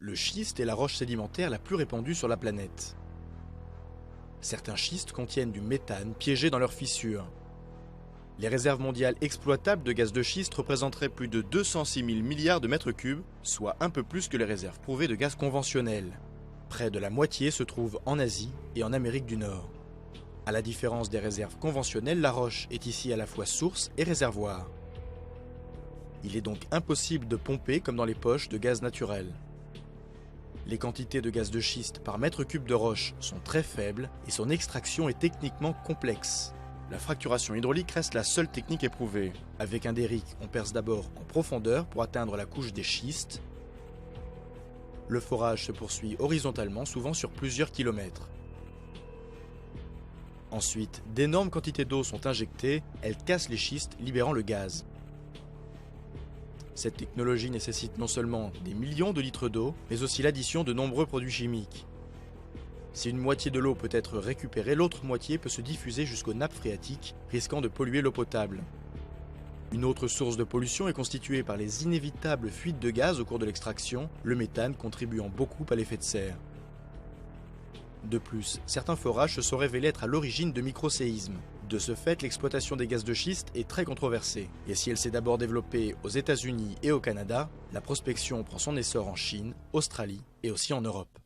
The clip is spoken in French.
Le schiste est la roche sédimentaire la plus répandue sur la planète. Certains schistes contiennent du méthane piégé dans leurs fissures. Les réserves mondiales exploitables de gaz de schiste représenteraient plus de 206 000 milliards de mètres cubes, soit un peu plus que les réserves prouvées de gaz conventionnel. Près de la moitié se trouve en Asie et en Amérique du Nord. À la différence des réserves conventionnelles, la roche est ici à la fois source et réservoir. Il est donc impossible de pomper comme dans les poches de gaz naturel. Les quantités de gaz de schiste par mètre cube de roche sont très faibles et son extraction est techniquement complexe. La fracturation hydraulique reste la seule technique éprouvée. Avec un derrick, on perce d'abord en profondeur pour atteindre la couche des schistes. Le forage se poursuit horizontalement, souvent sur plusieurs kilomètres. Ensuite, d'énormes quantités d'eau sont injectées, elles cassent les schistes, libérant le gaz. Cette technologie nécessite non seulement des millions de litres d'eau, mais aussi l'addition de nombreux produits chimiques. Si une moitié de l'eau peut être récupérée, l'autre moitié peut se diffuser jusqu'aux nappes phréatiques, risquant de polluer l'eau potable. Une autre source de pollution est constituée par les inévitables fuites de gaz au cours de l'extraction, le méthane contribuant beaucoup à l'effet de serre. De plus, certains forages se sont révélés être à l'origine de microséismes. De ce fait, l'exploitation des gaz de schiste est très controversée. Et si elle s'est d'abord développée aux États-Unis et au Canada, la prospection prend son essor en Chine, Australie et aussi en Europe.